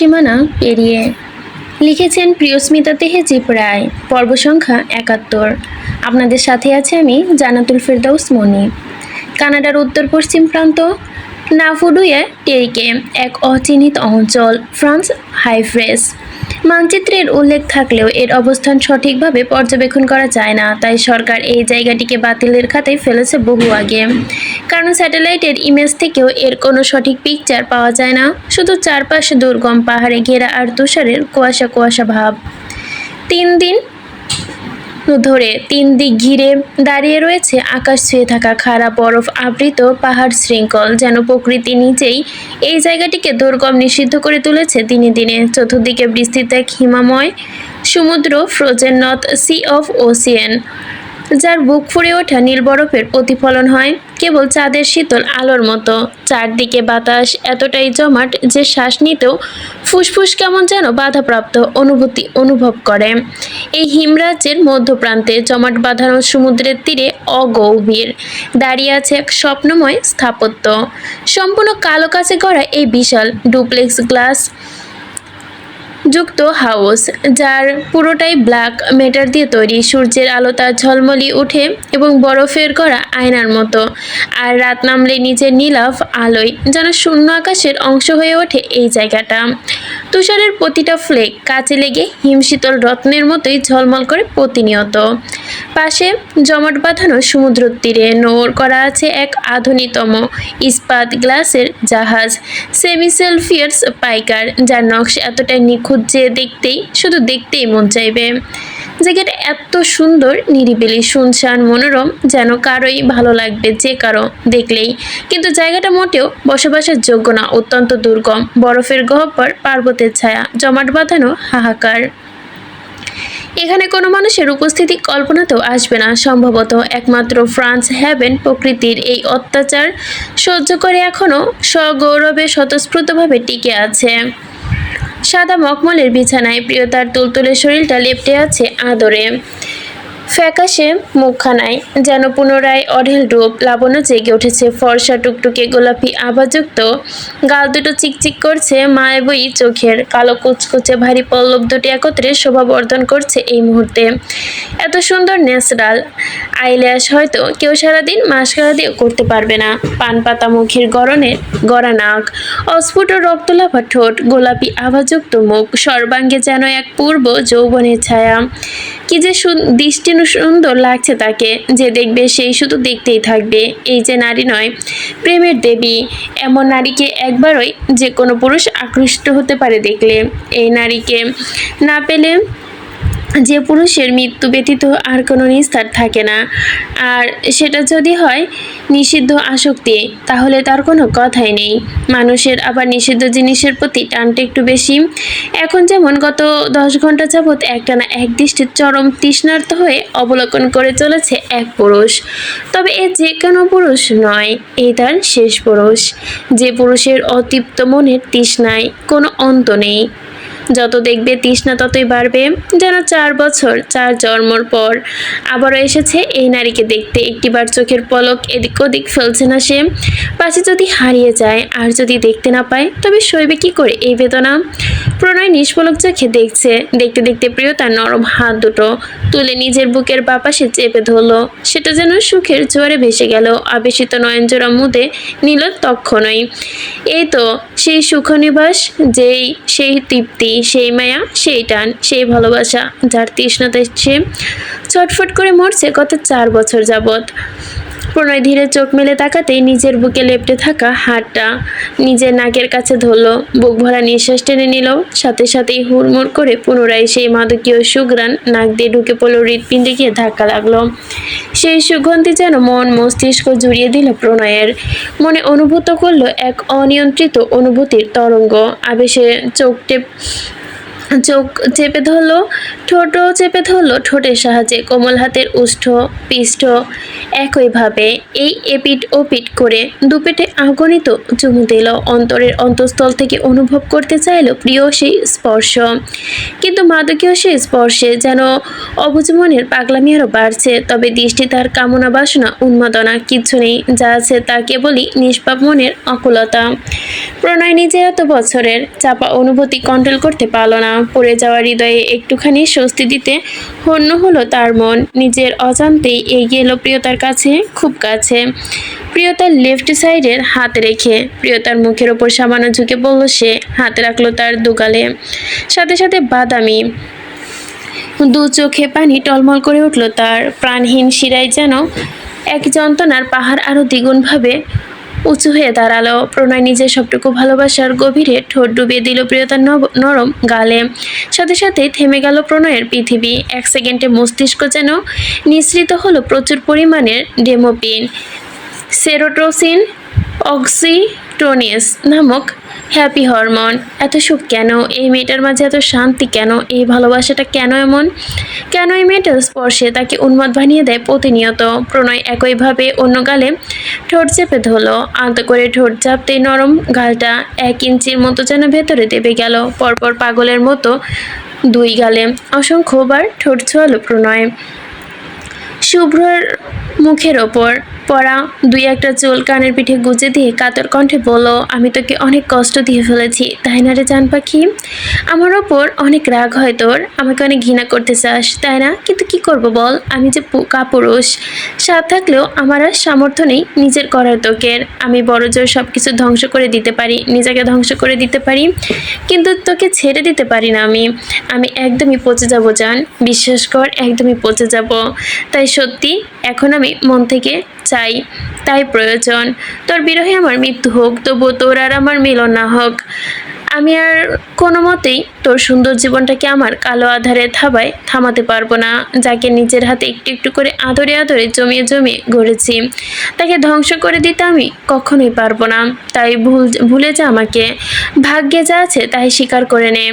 সীমানা পেরিয়ে। লিখেছেন প্রিয়স্মিতা তেহেজিব রায়। পর্ব সংখ্যা ৭১। আপনাদের সাথে আছে আমি জান্নাতুল ফেরদৌস মনি। কানাডার উত্তর পশ্চিম প্রান্ত নাফুডুয়ে টেরিকে এক অচিহ্নিত অঞ্চল, ফ্রান্স হাইফ্রেস। মানচিত্রের উল্লেখ থাকলেও এর অবস্থান সঠিকভাবে পর্যবেক্ষণ করা যায় না, তাই সরকার এই জায়গাটিকে বাতিলের খাতায় ফেলেছে বহু আগে। কারণ স্যাটেলাইটের ইমেজ থেকেও এর কোনো সঠিক পিকচার পাওয়া যায় না, শুধু চারপাশে দুর্গম পাহাড়ে ঘেরা আর তুষারের কুয়াশা কুয়াশা ভাব। 3 দিন ধরে 3 দিক ঘিরে দাঁড়িয়ে রয়েছে আকাশ ছুঁয়ে থাকা খাড়া বরফ আবৃত পাহাড় শৃঙ্খল, যেন প্রকৃতি নিজেই এই জায়গাটিকে দুর্গম নিষিদ্ধ করে তুলেছে দিনে দিনে। চতুর্দিকে বিস্তৃত এক হিমাময় সমুদ্র, frozen north sea of ocean, যার বুক ফুঁড়ে ওঠা নীল বরফের প্রতিফলন হয় কেবল চাঁদের শীতল আলোর মতো। চারদিকে বাতাস এতটাই জমাট যে শ্বাস নিতেও ফুসফুস কেমন যেন বাধাপ্রাপ্ত অনুভূতি অনুভব করে। এই হিমরাজ্যের মধ্যপ্রান্তে জমাট বাঁধানো সমুদ্রের তীরে অগভীর দাঁড়িয়ে আছে এক স্বপ্নময় স্থাপত্য। সম্পূর্ণ কালো কাচে গড়া এই বিশাল ডুপ্লেক্স গ্লাস যুক্ত হাউস, যার পুরোটাই ব্ল্যাক মেটার দিয়ে তৈরি। সূর্যের আলো তার ঝলমলি উঠে এবং বরফের গড়া আয়নার মতো, আর রাত নামলে নিচের নীলাভ আলোয় যেন শূন্য আকাশের অংশ হয়ে ওঠে এই জায়গাটা। তুষারের প্রতিটা ফ্লেক কাছে লেগে হিমশীতল রত্নের মতোই ঝলমল করে প্রতিনিয়ত। পাশে জমাট বাঁধানো সমুদ্র তীরে নোঙর করা আছে এক আধুনিকতম ইস্পাত গ্লাসের জাহাজ, সেমিসেলফিয়ার্স পাইকার, যার নকশা এতটাই নিখুঁত যে শুধু দেখতেই মন চাইবে। জায়গাটা এত সুন্দর, নিরিবিলি, শুনশান, মনোরম, যেন কারোই ভালো লাগবে, যে কারো দেখলেই। কিন্তু জায়গাটা মোটেও বসবাসের যোগ্য না, অত্যন্ত দুর্গম। বরফের গহ্বর, পার্বতের ছায়া, জমাট বাঁধানো হাহাকার। এখানে কোনো মানুষের উপস্থিতি কল্পনাতেও আসবে না। সম্ভবত একমাত্র ফ্রান্স হ্যাভেন প্রকৃতির এই অত্যাচার সহ্য করে এখনও সগৌরবে স্বতঃস্ফূর্তভাবে টিকে আছে। সাদা মখমলের বিছানায় প্রিয়তার তুলতুলে শরীরটা লেপ্টে আছে আদরে। ফ্যাকাশে মুখখানায় যেন পুনরায় অঢেল রূপ লাবণ্য জেগে উঠেছে। ফর্সা টুকটুকে গোলাপি আভাযুক্ত গাল দুটো চিকচিক করছে, মায়াবী চোখের কালো কুচকুচে ভারী পল্লব দুটি একত্রে শোভা বর্ধন করছে এই মুহূর্তে। এত সুন্দর ন্যাচারাল আইল্যাশ হয়তো কেউ সারাদিন মাস্কারা দিয়েও করতে পারবে না। পান পাতা মুখের গড়া নাক, অস্ফুট রক্তলাভা ঠোঁট, গোলাপি আভাযুক্ত মুখ, সর্বাঙ্গে যেন এক পূর্ব যৌবনের ছায়া। কি যে দৃষ্টি সুন্দর লাগছে তাকে, যে দেখবে সেই শুধু দেখতেই থাকবে। এই যে নারী নয়, প্রেমের দেবী। এমন নারীকে একবারই যে কোনো পুরুষ আকৃষ্ট হতে পারে দেখলে। এই নারীকে না পেলে যে পুরুষের মৃত্যু ব্যতীত আর কোনো নিস্তার থাকে না। আর সেটা যদি হয় নিষিদ্ধ আসক্তি, তাহলে তার কোনো কথাই নেই। মানুষের আবার নিষিদ্ধ জিনিসের প্রতি টানটা একটু বেশি। এখন যেমন গত 10 ঘন্টা যাবৎ একটানা একদৃষ্টে চরম তৃষ্ণার্ত হয়ে অবলোকন করে চলেছে এক পুরুষ। তবে এ যে কোনো পুরুষ নয়, এই তার শেষ পুরুষ, যে পুরুষের অতৃপ্ত মনের তৃষ্ণায় কোনো অন্ত নেই। যত দেখবে তৃষ্ণা ততই বাড়বে। যেন 4 বছর 4 জন্মর পর আবারও এসেছে এই নারীকে দেখতে। একটিবার চোখের পলক এদিক ওদিক ফেলছে না সে। পাশে যদি হারিয়ে যায় আর যদি দেখতে না পায়, তবে সইবে কি করে এই বেদনা? প্রণয় নিষ্পলক চোখে দেখছে। দেখতে দেখতে প্রিয়তার নরম হাত দুটো তুলে নিজের বুকের বাপাশে চেপে ধরল। সেটা যেন সুখের জোয়ারে ভেসে গেল। আবেশিত নয়নজোড়া মুদে নিল তক্ষণই। এই তো সেই সুখনিবাস, সেই তৃপ্তি, সেই মায়া, সেই টান, সেই ভালোবাসা, যার তৃষ্ণাতে সে ছটফট করে মরছে গত 4 বছর যাবৎ। প্রণয় ধীরে চোখ মেলে তাকাতেই নিজের বুকে লেপ্টে থাকা হাতটা নিজের নাকের কাছে ধরল। বুক ভরা নিঃশ্বাস টেনে নিল। সাথে সাথেই হুড়মুড় করে পুনরায় সেই মাদকীয় সুঘ্রাণ নাক দিয়ে ঢুকে পড়ল, হৃৎপিণ্ডে গিয়ে ধাক্কা লাগলো। সেই সুগন্ধি যেন মন মস্তিষ্ক জুড়িয়ে দিল প্রণয়ের। মনে অনুভূত করলো এক অনিয়ন্ত্রিত অনুভূতির তরঙ্গ। আবেশে চোখ চেপে ধরলো, ঠোঁটও চেপে ধরলো ঠোঁটের সাহায্যে কোমল হাতের উষ্ঠ পৃষ্ঠ একইভাবে এই এপিট ওপিট করে দুপেটে আগণিত চুমু দিল। অন্তরের অন্তঃস্থল থেকে অনুভব করতে চাইল প্রিয় সেই স্পর্শ, কিন্তু মাদকীয় সেই স্পর্শে যেন অবুঝ মনের পাগলামি আরও বাড়ছে। তবে দৃষ্টি তার কামনা বাসনা উন্মাদনা কিচ্ছু নেই, যা আছে তা কেবলই নিষ্পাপ মনের অকুলতা। প্রণয় নিজে এত বছরের চাপা অনুভূতি কন্ট্রোল করতে পারল না। পড়ে যাওয়া হৃদয়ে একটুখানি স্বস্তি দিতে হন্য হলো তার মন। নিজের অজান্তেই এগিয়ে এলো প্রিয়তার কাছে, খুব কাছে। প্রিয়তার লেফট সাইডের হাত রেখে প্রিয়তার মুখের ওপর সামান্য ঝুঁকে বলল সে। হাত রাখলো তার দুগালে, সাথে সাথে বাদামি দু চোখে পানি টলমল করে উঠল তার। প্রাণহীন শিরায় যেন এক যন্ত্রণার পাহাড় আরও দ্বিগুণভাবে উঁচু হয়ে দাঁড়ালো। প্রণয় নিজের সবটুকু ভালোবাসার গভীরে ঠোঁট ডুবিয়ে দিল প্রিয়তার নরম গালে। সাথে সাথে থেমে গেল প্রণয়ের পৃথিবী। এক সেকেন্ডে মস্তিষ্ক যেন নিঃসৃত হলো প্রচুর পরিমাণের ডেমোপিন, সেরোটোসিন, অক্সিটোনিয়াস নামক হ্যাপি হরমোন। এত সুখ কেন এই মেয়েটার মাঝে, এত শান্তি কেন, এই ভালোবাসাটা কেন এমন? কেন এই মেয়েটার স্পর্শে তাকে উন্মাদ বানিয়ে দেয় প্রতিনিয়ত? প্রণয় একইভাবে অন্য গালে ঠোঁট চেপে ধরলো। আলতো করে ঠোঁট চাপতেই নরম গালটা 1 ইঞ্চির মতো যেন ভেতরে দেবে গেল। পরপর পাগলের মতো দুই গালে অসংখ্যবার ঠোঁট ছোঁয়ালো প্রণয়। শুভ্রর মুখের ওপর পড়া দুই একটা চুল কানের পিঠে গুজে দিয়ে কাতর কণ্ঠে বলল, আমি তোকে অনেক কষ্ট দিয়ে ফেলেছি, তাই না রে জান পাখি? আমার ওপর অনেক রাগ হয় তোর, আমাকে অনেক ঘৃণা করতে চাস, তাই না? কিন্তু কি করব বল, আমি যে কাপুরুষ। সাথ থাকলেও আমার আর সামর্থ্য নেই নিজের করার তোকে। আমি বড় জোর সব কিছু ধ্বংস করে দিতে পারি, নিজেকে ধ্বংস করে দিতে পারি, কিন্তু তোকে ছেড়ে দিতে পারি না। আমি একদমই পচে যাব জান, বিশ্বাস কর, একদমই পচে যাব। তাই সত্যি এখন আমি মন থেকে চাই, তাই প্রয়োজন তোর বিরহে আমার মৃত্যু হোক, তবুও তোর আর আমার মিলন না হোক। আমি আর কোনো মতেই তোর সুন্দর জীবনটাকে আমার কালো আধারে থাবায় থামাতে পারবো না। যাকে নিজের হাতে একটু একটু করে আদরে আদরে জমিয়ে জমিয়ে গড়েছি, তাকে ধ্বংস করে দিতে আমি কখনোই পারবো না। তাই ভুলে যা আমাকে, ভাগ্যে যা আছে তাই স্বীকার করে নে,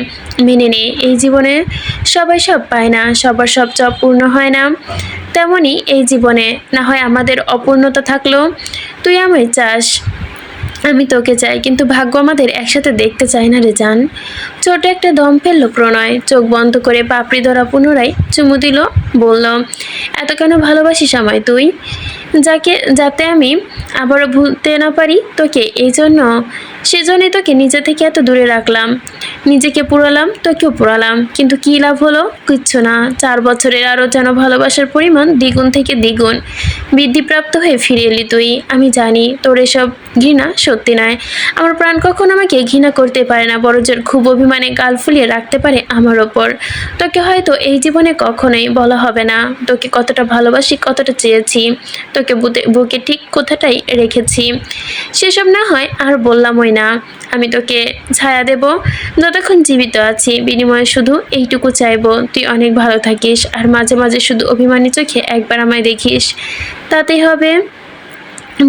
মেনে নে। এই জীবনে সবাই সব পায় না, সবার সব চাপ পূর্ণ হয় না। তেমনই এই জীবনে না হয় আমাদের অপূর্ণতা থাকলেও তুই আমায় চাস, আমি তোকে চাই, কিন্তু ভাগ্য আমাদের একসাথে দেখতে চায় না রে জান। ছোট একটা দম ফেললো প্রণয়, চোখ বন্ধ করে পাপড়ি ধরা পুনরায় চুমু দিল, বলল, এত কেন ভালোবাসিস আমায় তুই? যাতে আমি আবারও ভুলতে না পারি তোকে, সেজন্যই তোকে নিজে থেকে এত দূরে রাখলাম, নিজেকে পুরালাম, তোকেও পুরালাম, কিন্তু কী লাভ হলো? কিচ্ছু না। 4 বছরের আরও যেন ভালোবাসার পরিমাণ দ্বিগুণ থেকে দ্বিগুণ বৃদ্ধিপ্রাপ্ত হয়ে ফিরে এলি তুই। আমি জানি তোর এসব ঘৃণা সত্যি নয়, আমার প্রাণ কখনো আমাকে ঘৃণা করতে পারে না, বড়জোর খুব অভিমানে গাল ফুলিয়ে রাখতে পারে আমার ওপর। তোকে হয়তো এই জীবনে কখনোই বলা হবে না তোকে কতটা ভালোবাসি, কতটা চেয়েছি, তোকে বুকে ঠিক কোথাটাই রেখেছি, সেসব না হয় আর বললামই না। আমি তোকে ছায়া দেব যতক্ষণ জীবিত আছি, বিনিময়ে শুধু এইটুকু চাইবো, তুই অনেক ভালো থাকিস, আর মাঝে মাঝে শুধু অভিমানী চোখে একবার আমায় দেখিস, তাতেই হবে।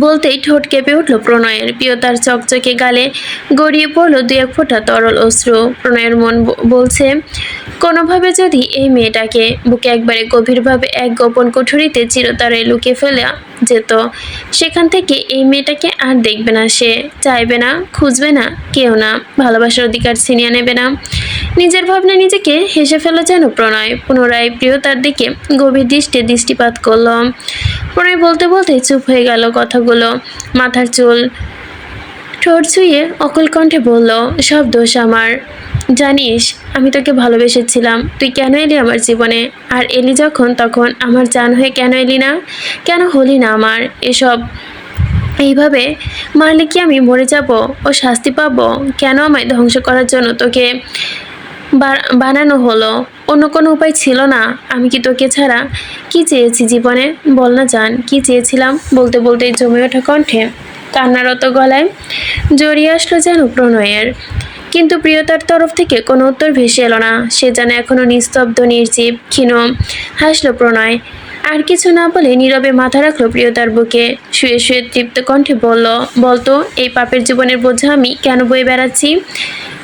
বলতেই ঠোঁট কেঁপে উঠল প্রণয়ের। প্রিয়তার চকচকে গালে গড়িয়ে পড়ল 2-1 ফোঁটা তরল অশ্রু। প্রণয়ের মন বলছে, কোনোভাবে যদি এই মেয়েটাকে বুকে একবারে গভীরভাবে এক গোপন কুঠুরিতে চিরতরে লুকিয়ে ফেলা যেত, সেখান থেকে এই মেয়েটাকে আর দেখবে না সে, চাইবে না, খুঁজবে না কেউ না, ভালোবাসার অধিকার ছিনিয়ে নেবে না। নিজের ভাবনা নিজেকে হেসে ফেল যেন প্রণয়। পুনরায় প্রিয়তার দিকে গভীর দৃষ্টিপাত করল। প্রণয় বলতে বলতে চুপ হয়ে গেল কথাগুলো, মাথার চুল ঠোঁট ছুঁয়ে অকল কণ্ঠে বলল, সব দোষ আমার। জানিস আমি তোকে ভালোবেসেছিলাম, তুই কেন এলি আমার জীবনে? আর এলি যখন, তখন আমার জান হয়ে কেন এলি না? কেন হলি না আমার? এইভাবে মারলে কি আমি মরে যাব ও শাস্তি পাবো? কেন আমায় ধ্বংস করার জন্য তোকে বানানো হলো? অন্য কোনো উপায় ছিল না? আমি কি তোকে ছাড়া কি চেয়েছি জীবনে? বল না জান, কি চেয়েছিলাম? বলতে বলতে জমে ওঠা কণ্ঠে কান্নারত গলায় জড়িয়ে আসলো যেন প্রণয়ের। কিন্তু প্রিয়তার তরফ থেকে কোনো উত্তর ভেসে এলো না। সে যেন এখনো নিস্তব্ধ, নির্জীব, ক্ষীণ। হাসলো প্রণয়, আর কিছু না বলে নীরবে মাথা রাখলো প্রিয়তার বুকে। শুয়ে শুয়ে তৃপ্ত কণ্ঠে বলল, বলতো এই পাপের জীবনের বোঝা আমি কেন বয়ে বেড়াচ্ছি?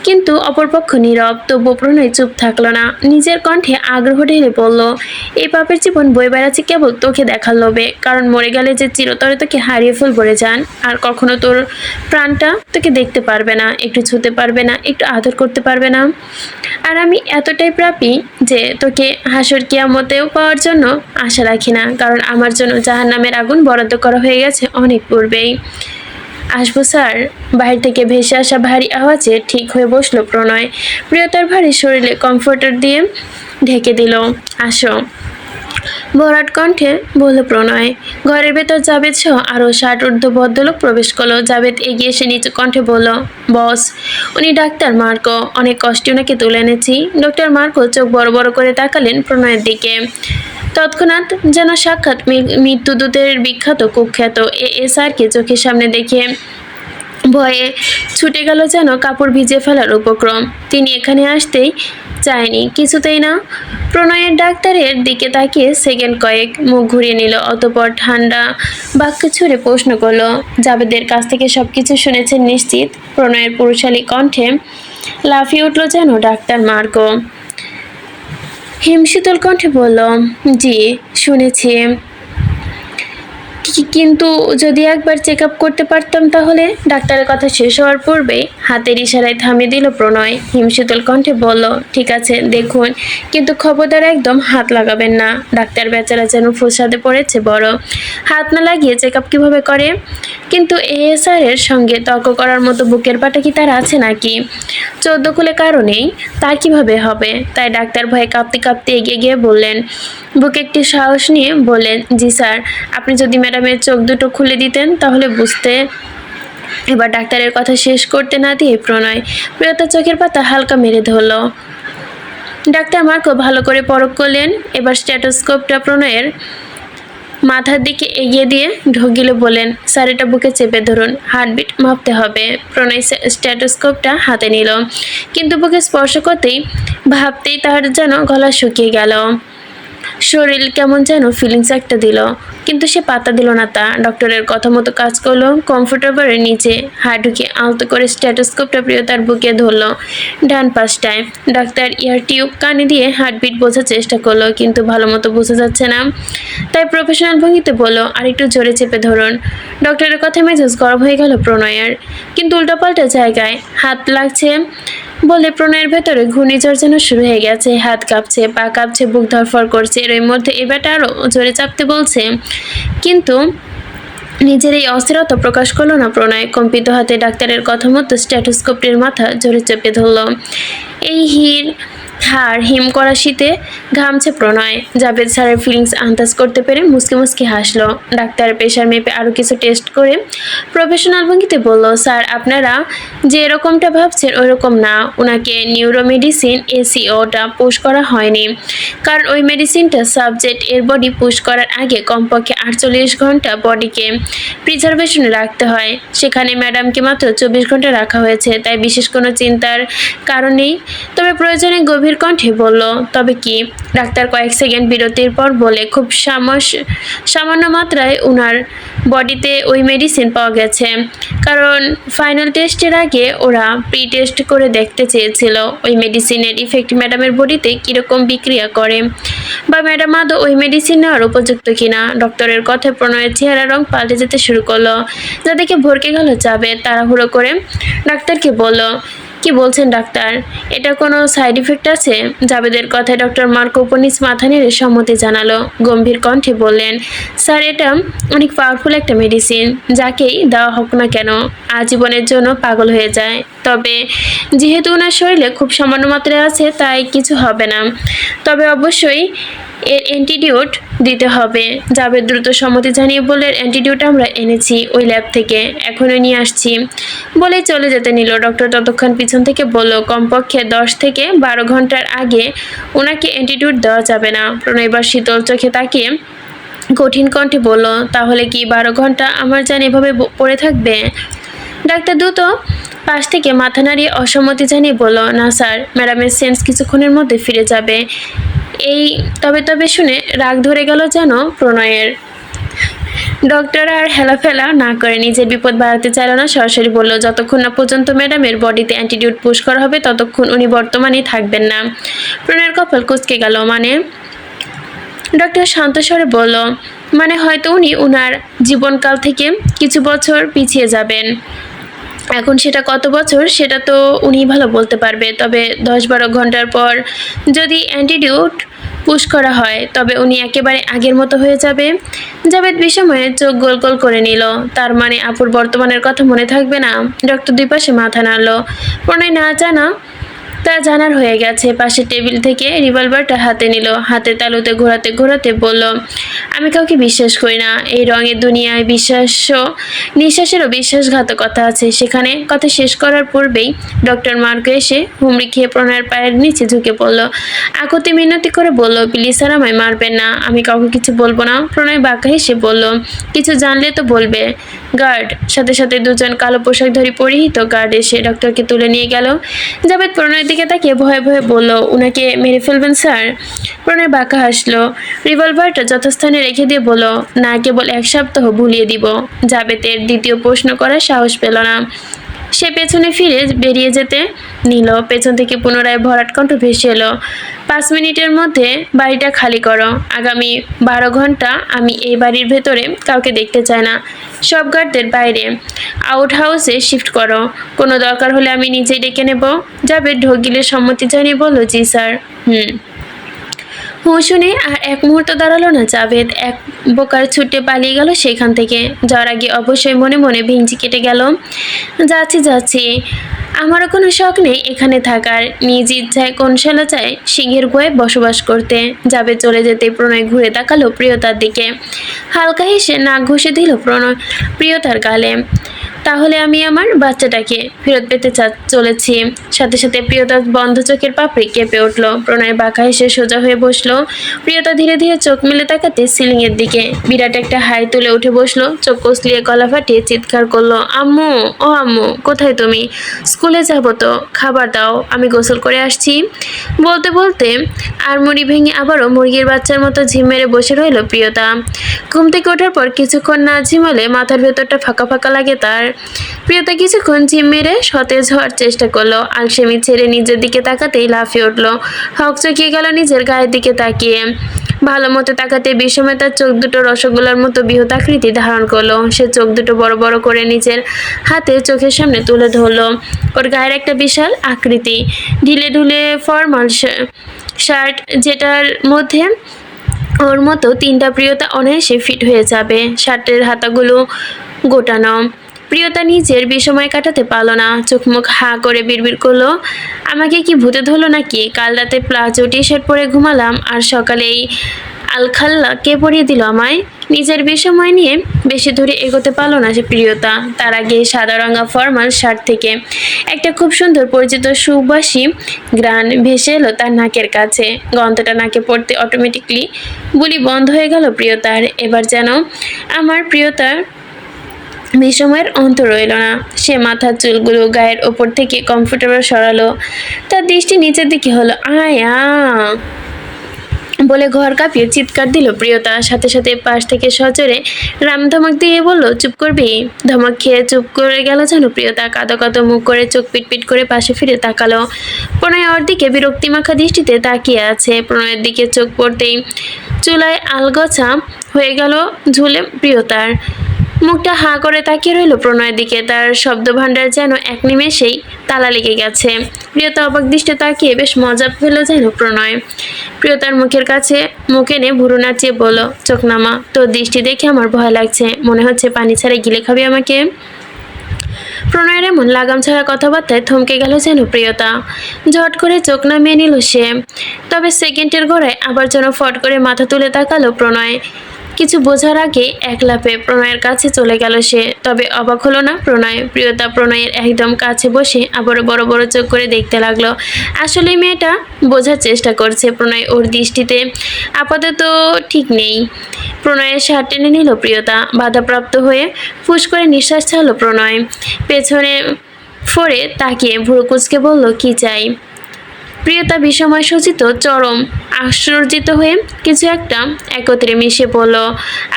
কিন্তু অপরপক্ষ নীরব। তবু প্রণয় চুপ থাকলো না, নিজের কণ্ঠে আগ্রহ ঢেলে বলল, এই পাপের জীবন বয়ে বেড়াচ্ছে কেবল তোকে দেখার লোভে, কারণ মরে গেলে যে চিরতরে তোকে হারিয়ে ফেলবো রে জান। আর কখনো তোর প্রাণটা তোকে দেখতে পারবে না, একটু ছুতে পারবে না, একটু আদর করতে পারবে না। আর আমি এতটাই প্রাপী যে তোকে হাসর কিয়ামতেও পাওয়ার জন্য আশা রাখি না, কারণ আমার জন্য জাহান্নামের আগুন বরাদ্দ করা হয়ে গেছে অনেক পূর্বেই। আসবো স্যার? বাহির থেকে ভেসে আসা ভারী আওয়াজে ঠিক হয়ে বসলো প্রণয়। প্রিয়তার ভারী শরীরে কমফোর্টার দিয়ে ঢেকে দিল। আসো, ভরাট কণ্ঠে বলল প্রণয়। ঘরের ভেতর জাবেদ সহ আরও 60 ঊর্ধ্ব ভদ্রলোক প্রবেশ করলো। জাবেদ এগিয়ে এসে নিচু কণ্ঠে বলল, বস, উনি ডাক্তার মার্কো, অনেক কষ্টে ওনাকে তুলে এনেছি। ডক্টর মার্কো চোখ বড় বড় করে তাকালেন প্রণয়ের দিকে। তৎক্ষণাৎ যেন সাক্ষাৎ মৃত্যুদূতের বিখ্যাত কুখ্যাত এএসআরকে চোখের সামনে দেখে ভয়ে ছুটে গেল যেন কাপড় ভিজে ফেলার উপক্রম। তিনি এখানে আসতেই চায়নি, কিছুতেই না। প্রণয়ের ডাক্তারের দিকে তাকিয়ে সেকেন্ড কয়েক মুখ ঘুরিয়ে নিল, অতঃপর ঠান্ডা বাক্য ছুড়ে প্রশ্ন করলো, জাবেদের কাছ থেকে সবকিছু শুনেছেন নিশ্চিত? প্রণয়ের পুরুষালী কণ্ঠে লাফিয়ে উঠল যেন ডাক্তার মার্কো। হিমশীতল কণ্ঠে বলল, জি শুনেছি, কিন্তু যদি একবার চেক আপ করতে পারতাম তাহলে। ডাক্তারের কথা শেষ হওয়ার পূর্বে হাতের ইশারায় থামিয়ে দিল প্রণয়। হিমশীতল কণ্ঠে বলল, ঠিক আছে দেখুন, কিন্তু খবরদার একদম হাত লাগাবেন না। ডাক্তার বেচারা যেন ফুসহাতে পড়েছে বড়। হাত না লাগিয়ে চেক আপ কীভাবে করে? কিন্তু এএসআরের সঙ্গে তর্ক করার মতো বুকের পাটা কি তার আছে নাকি? 14 কুলে কারো নেই, তার কিভাবে হবে? তাই ডাক্তার ভয়ে কাঁপতে কাঁপতে এগিয়ে গিয়ে বললেন, বুকে একটি সাহস নিয়ে বললেন, জি স্যার, আপনি যদি ম্যাডামের চোখ দুটো খুলে দিতেন তাহলে বুঝতে। এবার ডাক্তারের কথা শেষ করতে না দিয়ে প্রণয় প্রিয়তার চোখের পাতা হালকা মেরে ধরল। ডাক্তার মার্কো ভালো করে পরখ করলেন। এবার স্ট্যাটোস্কোপটা প্রণয়ের মাথার দিকে এগিয়ে দিয়ে ঢোক গিলে বলেন, স্যার এটা বুকে চেপে ধরুন, হার্টবিট মাপতে হবে। প্রণয় স্ট্যাটোস্কোপটা হাতে নিল, কিন্তু বুকে স্পর্শ করতেই ভাবতেই তার যেন গলা শুকিয়ে গেল। শরীর কেমন যেন ফিলিংস একটা দিল, কিন্তু সে পাত্তা দিল না তা। ডক্টরের কথা মতো কাজ করলো। কমফোর্টেবলের নিচে হাত ঢুকে আলতো করে স্ট্যাটোস্কোপটা প্রিয়তার বুকে ধরলো ডান পাশটায়। ডাক্তার ইয়ার টিউব কানে দিয়ে হার্টবিট বোঝার চেষ্টা করলো, কিন্তু ভালো মতো বোঝা যাচ্ছে না। তাই প্রফেশনাল ভঙ্গিতে বলল, আর একটু জোরে চেপে ধরুন। ডক্টরের কথা মেজাজ গরম হয়ে গেল প্রণয়ের, কিন্তু উল্টাপাল্টা জায়গায় হাত লাগছে বলে প্রণয়ের ভেতরে ঘূর্ণিঝড় যেন শুরু হয়ে গেছে। হাত কাঁপছে, পা কাঁপছে, বুক ধরফর করছে। এর মধ্যে এবারটা আরও জোরে চাপতে বলছে, কিন্তু নিজের এই অস্থিরতা প্রকাশ করলো না প্রণয়। কম্পিত হাতে ডাক্তারের কথা মতো স্ট্যাটোস্কোপটির মাথা জোরে চেপে ধরল। এই হাড় হিম করা শীতে ঘামছে প্রণয়। জাবেদ স্যারের ফিলিংস আন্দাজ করতে পেরে মুসকে মুসকে হাসলো। ডাক্তার প্রেশার মেপে আরও কিছু টেস্ট করে প্রফেশনাল ভঙ্গিতে বলল, স্যার আপনারা যে এরকমটা ভাবছেন ওইরকম না। ওনাকে নিউরোমেডিসিন এসিওটা পুশ করা হয়নি, কারণ ওই মেডিসিনটা সাবজেক্ট এর বডি পুশ করার আগে কমপক্ষে 48 ঘন্টা বডিকে প্রিজার্ভেশনে রাখতে হয়। সেখানে ম্যাডামকে মাত্র 24 ঘন্টা রাখা হয়েছে, তাই বিশেষ কোনো চিন্তার কারণ নেই। তবে প্রয়োজনে গভীর কণ্ঠে বলল, তবে কি? ডাক্তার কয়েক সেকেন্ড বিরতির পর বলে, খুব সামান্য মাত্রায় ওনার বডিতে ওই মেডিসিন পাওয়া গেছে, কারণ ফাইনাল টেস্টের আগে ওরা প্রি টেস্ট করে দেখতে চেয়েছিল ওই মেডিসিনের ইফেক্ট ম্যাডামের বডিতে কীরকম বিক্রিয়া করে, বা ম্যাডাম আদৌ ওই মেডিসিন নেওয়ার উপযুক্ত কিনা। ডক্টরের কথায় প্রণয়ের চেহারা রং পাল্টে যেতে শুরু করলো, যা দেখে ভরকে গেল জাবেদ। তাড়াহুড়ো করে ডাক্তারকে বলল, কি বলছেন ডাক্তার, এটা কোনো সাইড ইফেক্ট আছে? জাবেদের কথায় ডক্টর মার্কো উপনিস মাথা নেড়ে সম্মতি জানালো। গম্ভীর কণ্ঠে বললেন, স্যার এটা অনেক পাওয়ারফুল একটা মেডিসিন, যাকেই দেওয়া হোক না কেন আজীবনের জন্য পাগল হয়ে যায়। তবে যেহেতু ওনার শরীরে খুব সামান্য মাত্রায় আছে তাই কিছু হবে না, তবে অবশ্যই এর অ্যান্টিডিউট দিতে হবে। জাবেদ দ্রুত সম্মতি জানিয়ে বললেন, অ্যান্টিডিউট আমরা এনেছি ওই ল্যাব থেকে, এখনই নিয়ে আসছি বলেই চলে যেতে নিল। ডক্টর ততক্ষণ পিছন থেকে বলল, কমপক্ষে 10 থেকে 12 ঘন্টার আগে ওনাকে অ্যান্টিডিউট দেওয়া যাবে না। প্রণয় এবার শীতল চোখে তাকিয়ে কঠিন কণ্ঠে বলল, তাহলে কি 12 ঘন্টা আমার জান এভাবে পড়ে থাকবে? ডাক্তার দ্রুত পাশ থেকে মাথা নাড়িয়ে অসম্মতি জানিয়ে বলল, না স্যার, ম্যাডামের সেন্স কিছুক্ষণের মধ্যে ফিরে যাবে। এই তবে শুনে রাগ ধরে গেল যেন প্রণয়ের। ডক্টর আর হেলাফেলা না করে নিজের বিপদ বাড়াতে চাইল না, সরাসরি বলল যতক্ষণ না পর্যন্ত ম্যাডামের বডিতে অ্যান্টিডিউট পুশ করা হবে ততক্ষণ উনি বর্তমানে থাকবেন না। প্রণয়ের কপাল কুঁচকে গেল। মানে? ডক্টর শান্ত স্বরে বলল, মানে হয়তো উনি ওনার জীবনকাল থেকে কিছু বছর পিছিয়ে যাবেন। এখন সেটা কত বছর সেটা তো উনি ভালো বলতে পারবে, তবে 10-12 ঘন্টার পর যদি অ্যান্টিডিউট পুশ করা হয় তবে উনি একেবারে আগের মতো হয়ে যাবে। জাভেদ বিস্ময়ে চোখ গোল গোল করে নিল। তার মানে আপুর বর্তমানের কথা মনে থাকবে না? ডক্টর দুই পাশে মাথা নাড়ল। প্রণয় না জানা তা জানার হয়ে গেছে। পাশের টেবিল থেকে রিভলভারটা হাতে নিল, হাতে তালুতে ঘোরাতে ঘোরাতে বলল, আমি কাউকে বিশ্বাস করি না। এই রঙের দুনিয়ায় নিঃশ্বাসেরও বিশ্বাসঘাতকতা আছে। সেখানে কথা শেষ করার পূর্বেই ডক্টর মার্কো এসে হুমড়ি খেয়ে প্রণয়ের পায়ের নিচে ঝুঁকে পড়ল। আকুতি মিনতি করে বলল, প্লিজ স্যার, আমায় মারবেন না, আমি কাউকে কিছু বলবো না। প্রণয় বাঁকা হেসে বলল, কিছু জানলে তো বলবে। গার্ড, সাথে সাথে দুজন কালো পোশাকধারী পরিহিত গার্ড এসে ডক্টরকে তুলে নিয়ে গেল। জাভেদ প্রণয়ের দিকে তাকিয়ে ভয়ে ভয়ে বলল, উনাকে মেরে ফেলবেন স্যার? প্রণয় বাঁকা হাসলো, রিভলভারটা যথাস্থানে রেখে দিয়ে বলল, না, কেবল 1 সপ্তাহ ভুলিয়ে দিব। জাভেদের দ্বিতীয় প্রশ্ন করার সাহস পেল না। সে পেছনে ফিরে বেরিয়ে যেতে নিল। পেছন থেকে পুনরায় ভরাট কণ্ঠ ভেসে এলো, 5 মিনিটের মধ্যে বাড়িটা খালি করো। আগামী 12 ঘন্টা আমি এই বাড়ির ভেতরে কাউকে দেখতে চাই না। সব গার্ডদের বাইরে আউট হাউসে শিফট করো। কোনো দরকার হলে আমি নিজেই ডেকে নেব। জাভেদ ঢোক গিলে সম্মতি জানিয়ে বলল, জি স্যার। শুনে আর এক মুহূর্ত দাঁড়ালো না জাভেদ। এক বোকার ছুটে পালিয়ে গেল সেখান থেকে। যাওয়ার আগে অবশ্যই মনে মনে ভেঙচি কেটে গেল, যাচ্ছি। আমারও কোনো শখ নেই এখানে থাকার। নিজ ইচ্ছায় কোন শালা চায় সিংহের গুহায় বসবাস করতে। জাভেদ চলে যেতে প্রণয় ঘুরে তাকালো প্রিয়তার দিকে। হালকা হেসে নাক ঘষে দিল প্রণয় প্রিয়তার গালে। তাহলে আমি আমার বাচ্চাটাকে ফেরত পেতে চলেছি। সাথে সাথে প্রিয়তার বন্ধ চোখের পাপড়ি কেঁপে উঠল। প্রণয় বাঁকা হেসে সোজা হয়ে বসলো। প্রিয়তা ধীরে ধীরে চোখ মেলে তাকাতে সিলিং এর দিকে। বিরাট একটা হাই তুলে উঠে বসলো, চোখ কসলিয়ে গলা ফাটিয়ে চিৎকার করলো, আম্মু, ও আম্মু, কোথায় তুমি? স্কুলে যাবো তো, খাবার দাও, আমি গোসল করে আসছি। বলতে বলতে আর মুড়ি ভেঙে আবারও মুরগির বাচ্চার মতো ঝিম মেরে বসে রইল প্রিয়তা। ঘুম থেকে ওঠার পর কিছুক্ষণ না ঝিমালে মাথার ভেতরটা ফাঁকা ফাঁকা লাগে তার। প্রিয়তা কিছুক্ষণ ঝিম মেরে সতেজ হওয়ার চেষ্টা করলো। আলসেমি ছেড়ে নিজের দিকে তাকাতেই লাফিয়ে উঠলো, হক চকিয়ে গেল নিজের গায়ের দিকে তাকিয়ে। ভালো মতো তাকাতে বিষমে তার চোখ দুটো রসগোল্লার মতো বৃহৎ আকৃতি ধারণ করলো। সে চোখ দুটো বড় বড় করে নিজের হাতে চোখের সামনে তুলে ধরলো। ওর গায়ের একটা বিশাল আকৃতি, ঢিলে ঢুলে ফর্মাল শার্ট, যেটার মধ্যে ওর মতো 3টা প্রিয়তা অনায়াসে ফিট হয়ে যাবে। শার্টের হাতাগুলো গোটানো। প্রিয়তা নিজের বিষময় কাটাতে পারল না, চোখ মুখ হা করে বিড়বিড় করলো, আমাকে কি ভূতে ধরলো নাকি? কাল রাতে প্লাজো টি শার্ট পরে ঘুমালাম আর সকালেই আলখাল্লা কে পরিয়ে দিল আমায়? নিজের বিষময় নিয়ে বেশি ধরে এগোতে পারলো না সে প্রিয়তা। তার আগে সাদা রঙা ফর্মাল শার্ট থেকে একটা খুব সুন্দর পরিচিত সুবাসী ঘ্রাণ ভেসে এলো তার নাকের কাছে। গন্ধটা নাকে পড়তে অটোমেটিকলি বুলি বন্ধ হয়ে গেল প্রিয়তার। এবার যেন আমার প্রিয়তার বিষময়ের অন্ত রইল না। সে মাথার চুলগুলো গায়ের ওপর থেকে কমফোর্টেবল সরালো। তার দৃষ্টি নিচের দিকে হলো। আয়া বলে ঘর কাঁপিয়ে চিৎকার দিল প্রিয়তা। সাথে সাথে পাশ থেকে সজোরে রাম ধমক দিয়ে বলল, চুপ করবি? ধমক খেয়ে চুপ করে গেল যেন প্রিয়তা। কাঁদো কাঁদো মুখ করে চোখ পিটপিট করে পাশে ফিরে তাকালো। প্রণয় ওর দিকে বিরক্তিমাখা দৃষ্টিতে তাকিয়ে আছে। প্রণয়ের দিকে চোখ পড়তেই চুলায় আলগোছা হয়ে গেল ঝুলে প্রিয়তার। মুখটা হা করে তাকিয়ে রইল প্রণয়ের দিকে। তার শব্দভাণ্ডার যেন এক নিমেষেই তালা লেগে গেছে। প্রিয়তা অবাক দৃষ্টি তাকিয়ে বেশ মজা পেল যেন প্রণয়। প্রিয়তার মুখের কাছে মুখ এনে ভুরু নাচিয়ে বলল, চোখ নামা, তোর দৃষ্টি দেখে আমার ভয় লাগছে, মনে হচ্ছে পানি ছাড়া গিলে খাবি আমাকে। প্রণয়ের এমন লাগাম ছাড়া কথাবার্তায় থমকে গেল যেন প্রিয়তা। ঝট করে চোখ নামিয়ে নিল সে। তবে সেকেন্ডের গোড়ায় আবার যেন ফট করে মাথা তুলে তাকালো প্রণয়। কিছু বোঝার আগে এক লাফে প্রণয়ের কাছে চলে গেল সে। তবে অবাক হলো না প্রণয়। প্রিয়তা প্রণয়ের একদম কাছে বসে আবারও বড় বড় চোখ করে দেখতে লাগলো। আসলে মেয়েটা বোঝার চেষ্টা করছে প্রণয় ওর দৃষ্টিতে আপাতত ঠিক নেই। প্রণয়ের শার্ট টেনে নিল প্রিয়তা। বাধাপ্রাপ্ত হয়ে ফুস করে নিঃশ্বাস ছাড়লো প্রণয়। পেছনে ফোরে তাকিয়ে ভুরু কুঁচকে বলল, কি চাই? প্রিয়তা বিষময় সূচিত চরম আশ্চর্যিত হয়ে কিছু একটা একত্রে মিশে বলল,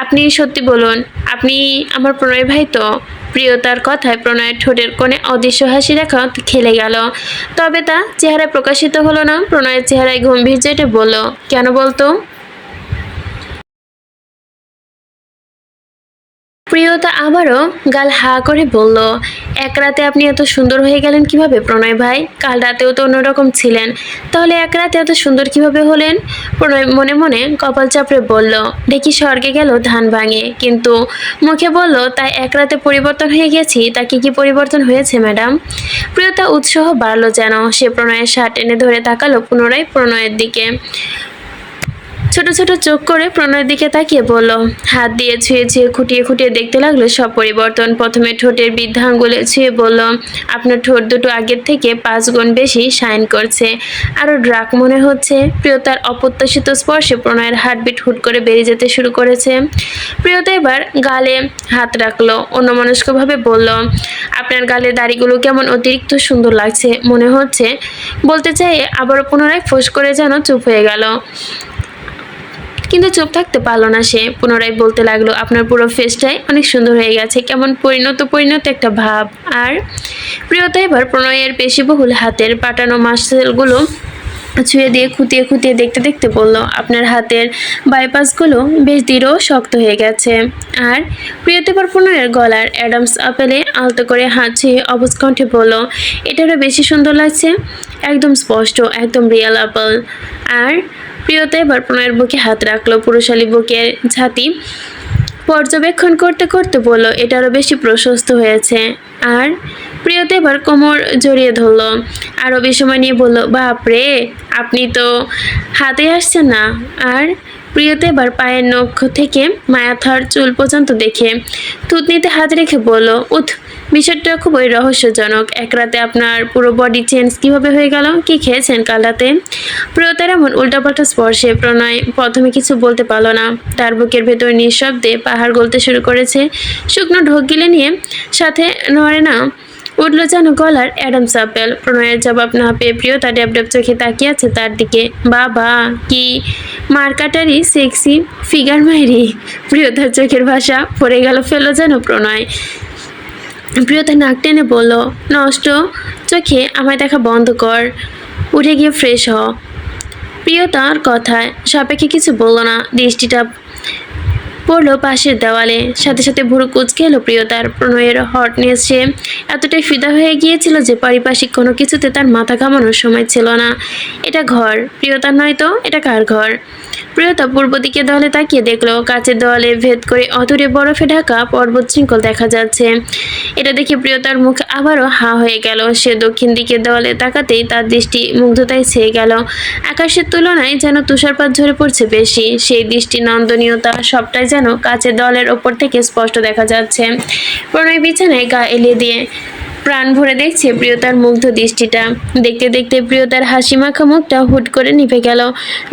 আপনি সত্যি বলুন, আপনি আমার প্রণয় ভাই তো? প্রিয়তার কথায় প্রণয়ের ঠোঁটের কোণে অদৃশ্য হাসি রেখা খেলে গেল, তবে তা চেহারায় প্রকাশিত হলো না। প্রণয়ের চেহারায় গম্ভীর চেটে বলল, কেন বলতো? প্রিয়তা আবারও গাল হা করে বলল, এক রাতে আপনি এত সুন্দর হয়ে গেলেন কিভাবে প্রণয় ভাই? কাল রাতেও তো অন্যরকম ছিলেন, তাহলে এক রাতে এত সুন্দর কিভাবে হলেন? প্রণয় মনে মনে কপাল চাপড়ে বলল, দেখি স্বর্গে গেল ধান ভাঙে, কিন্তু মুখে বলল, তাই এক রাতে পরিবর্তন হয়ে গেছি। তাকে কি পরিবর্তন হয়েছে ম্যাডাম? প্রিয়তা উৎসাহ বাড়ল যেন। সে প্রণয়ের শার্ট টেনে ধরে তাকালো পুনরায় প্রণয়ের দিকে। ছোট ছোট চোখ করে প্রণয়ের দিকে তাকিয়ে বলল, হাত দিয়ে ছুঁয়ে ছুঁয়ে খুঁটিয়ে খুঁটিয়ে দেখতে লাগলো সব পরিবর্তন। প্রথমে ঠোঁটের বৃদ্ধা আঙ্গুলে ছুঁয়ে বলল, আপনার ঠোঁট দুটো আগের থেকে 5 গুণ বেশি শাইন করছে, আরো ড্রাক মনে হচ্ছে। প্রিয়তার অপ্রত্যাশিত স্পর্শে প্রণয়ের হার্টবিট হুট করে বেড়ে যেতে শুরু করেছে। প্রিয়তা এবার গালে হাত রাখলো, অন্যমনস্কভাবে বলল, আপনার গালে দাড়িগুলো কেমন অতিরিক্ত সুন্দর লাগছে মনে হচ্ছে। বলতে চাই আবারও পুনরায় ফোঁস করে যেন চুপ হয়ে গেল, কিন্তু চুপ থাকতে পারলো না সে। পুনরায় বলতে লাগলো, আপনার পুরো ফেসটাই অনেক সুন্দর হয়ে গেছে, কেমন পরিণত পরিণত একটা ভাব। আর প্রিয়তা এবার প্রণয়ের পেশিবহুল হাতের পাটানো মাসেলগুলো ছুঁয়ে দিয়ে খুঁটিয়ে খুঁটিয়ে দেখতে দেখতে বলল, আপনার হাতের বাইপাসগুলো বেশ দৃঢ় ও শক্ত হয়ে গেছে। আর প্রিয়তা এবার প্রণয়ের গলার অ্যাডামস আপেলে আলতো করে হাত ছুঁয়ে অবুজ কণ্ঠে বলল, এটারও বেশি সুন্দর লাগছে, একদম স্পষ্ট, একদম রিয়েল আপেল। আর প্রিয়তা এবার প্রণয়ের বুকে হাত রাখলো, পুরুষালী বুকের ছাতি পর্যবেক্ষণ করতে করতে বলল, এটা আরও বেশি প্রশস্ত হয়েছে। আর প্রিয়তা এবার কোমর জড়িয়ে ধরলো, আরও বিস্ময় নিয়ে বলল, বাপরে, আপনি তো হাতে আসছেন না। আর প্রিয়তা এবার পায়ের নখ থেকে মাথার চুল পর্যন্ত দেখে থুতনিতে হাত রেখে বলল, বিষয়টা খুবই রহস্যজনক। এক রাতে আপনার পুরো বডি চেঞ্জ কিভাবে হয়ে গেল? কি খেয়েছেন কাল রাতে? প্রিয়তার এমন উল্টাপাল্টা স্পর্শে প্রণয় প্রথমে কিছু বলতে পারল না। তার বুকের ভেতর নিঃশব্দে পাহাড় গলতে শুরু করেছে। শুকনো ঢোক গিলে নিয়ে সাথে নড়ে না উঠল যেন গলার অ্যাডামস আপেল। প্রণয়ের জবাব না পেয়ে প্রিয়তা ড্যাব ড্যাব চোখে তাকিয়ে আছে তার দিকে। বাবা, কি মারকাটারি সেক্সি ফিগার মাইরি! প্রিয়তার চোখের ভাষা পড়ে গেল ফেলো যেন প্রণয়। প্রিয়তা নাক টেনে বলল, নষ্ট চোখে আমায় দেখা বন্ধ কর, উঠে গিয়ে ফ্রেশ হ। প্রিয়তার কথায় সাপেক্ষে কিছু বলল না, দৃষ্টিটা পড়লো পাশের দেওয়ালে। সাথে সাথে ভুরু কুঁচকে এলো প্রিয়তার। প্রণয়ের হটনেস সে এতটাই ফিদা হয়ে গিয়েছিল যে পারিপার্শ্বিক কোনো কিছুতে তার মাথা ঘামানোর সময় ছিল না। এটা ঘর প্রিয়তার নয় তো এটা কার ঘর? প্রিয়তা পূর্ব দিকে দেওয়ালে তাকিয়ে দেখলো, কাচের দেওয়ালে ভেদ করে অদূরে বরফে ঢাকা পর্বত শৃঙ্খল দেখা যাচ্ছে। এটা দেখে প্রিয়তার মুখ আবারও হা হয়ে গেল। সে দক্ষিণ দিকের দেওয়ালে তাকাতেই তার দৃষ্টি মুগ্ধতায় ছেয়ে গেল। আকাশের তুলনায় যেন তুষারপাত ঝরে পড়ছে বেশি। সেই দৃষ্টি নন্দনীয়তা সবটাই যেন কাচের দেওয়ালের ওপর থেকে স্পষ্ট দেখা যাচ্ছে। প্রণয় বিছানায় গা এলিয়ে দিয়ে প্রাণ ভরে দেখছে প্রিয়তার মুগ্ধ দৃষ্টিটা। দেখতে দেখতে প্রিয়তার হাসি মাখা মুখটা হুট করে নিভে গেল।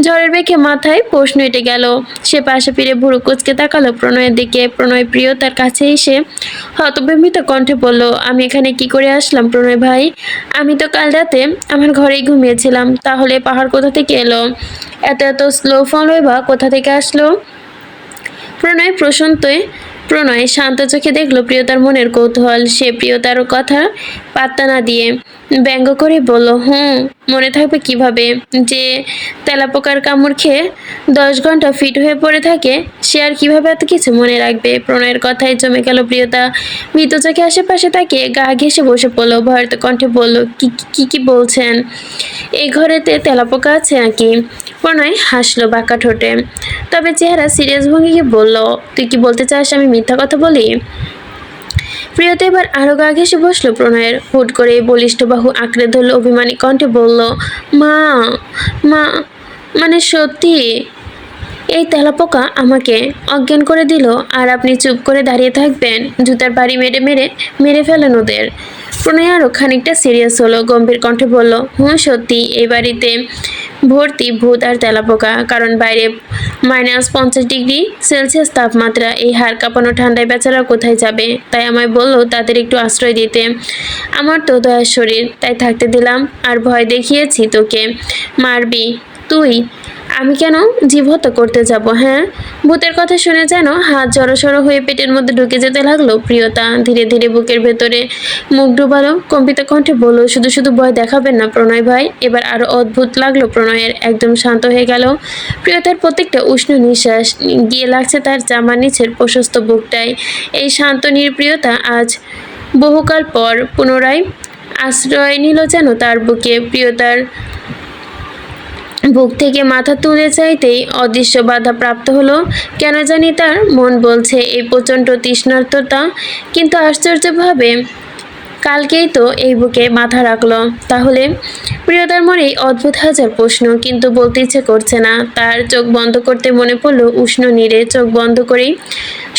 ঝড়ের বেগে মাথায় প্রশ্ন এঁটে গেল। সে পাশে ফিরে ভুরু কুঁচকে তাকালো প্রণয়ের দিকে। প্রণয় প্রিয়তার কাছে এসে হতবিহ্বল কণ্ঠে বলল, আমি এখানে কি করে আসলাম প্রণয় ভাই? আমি তো কাল রাতে আমার ঘরেই ঘুমিয়েছিলাম। তাহলে পাহাড় কোথা থেকে এলো? এত এত স্লো ফলোই বা কোথা থেকে আসলো? প্রণয় শান্ত চোখে দেখলো প্রিয়তার মনের কৌতূহল। সে প্রিয়তার কথা পাত্তা না দিয়ে ব্যঙ্গ করে বলল, মনে থাকবে কিভাবে? যে তেলাপোকার কামড় খেয়ে 10 ঘন্টা ফিট হয়ে পড়ে থাকে, সে আর কিভাবে এত কিছু মনে রাখবে? প্রণয়ের কথায় জমে গেল প্রিয়তা। মৃত চোখে আশেপাশে তাকে গা ঘেঁষে বসে পড়লো। ভয়ত কণ্ঠে বলল, কি বলছেন? এই ঘরেতে তেলাপোকা আছে নাকি? প্রণয় হাসলো বাঁকা ঠোঁটে, তবে চেহারা সিরিয়াস ভঙ্গিকে বলল, তুই কি বলতে চাস আমি মিথ্যা কথা বলি? প্রিয়তা এবার আরো গা ঘেঁষে বসলো প্রণয়ের। হুট করে বলিষ্ঠ বাহু আঁকড়ে ধরলো অভিমানী কণ্ঠে বলল, মা মা মানে সত্যি এই তেলাপোকা আমাকে অজ্ঞান করে দিল, আর আপনি চুপ করে দাঁড়িয়ে থাকবেন? জুতার বাড়ি মেরে ফেলেন ওদের। প্রণয় আরও খানিকটা সিরিয়াস হলো, গম্ভীর কণ্ঠে বলল, সত্যি এই বাড়িতে ভর্তি ভূত আর তেলাপোকা, কারণ বাইরে -50 ডিগ্রি সেলসিয়াস তাপমাত্রা। এই হাড় কাঁপানো ঠান্ডায় বেচারা কোথায় যাবে? তাই আমায় বলল তাদের একটু আশ্রয় দিতে। আমার তো দয়ার শরীর, তাই থাকতে দিলাম। আর ভয় দেখিয়েছি তোকে। মারবি তুই? আমি কেন জীব হত্যা করতে যাব? হ্যাঁ? ভূতের কথা শুনে যেন হাত জড়সড় হয়ে পেটের মধ্যে ঢুকে যেতে লাগলো প্রিয়তা। ধীরে ধীরে বুকের ভেতরে মুখ ডুবালো, কম্পিত কণ্ঠে বলল, শুধু শুধু ভয় দেখাবেন না প্রণয় ভাই। এবার আরো অদ্ভুত লাগলো প্রণয়ের, একদম শান্ত হয়ে গেল। প্রিয়তার প্রত্যেকটা উষ্ণ নিঃশ্বাস গিয়ে লাগছে তার জামার নিচের প্রশস্ত বুকটায়। এই শান্ত নির্প্রিয়তা আজ বহুকাল পর পুনরায় আশ্রয় নিল যেন তার বুকে। প্রিয়তার বুক থেকে মাথা তুলে চাইতেই অদৃশ্য বাধা প্রাপ্ত হলো। কেন জানি তার মন বলছে এই প্রচণ্ড তৃষ্ণার্ততা, কিন্তু আশ্চর্যভাবে কালকেই তো এই বুকে মাথা রাখলো। তাহলে প্রিয়তার মনে অদ্ভুত হাজার প্রশ্ন, কিন্তু বলতে ইচ্ছে করছে না তার। চোখ বন্ধ করতে মনে পড়লো উষ্ণ নীড়ে। চোখ বন্ধ করেই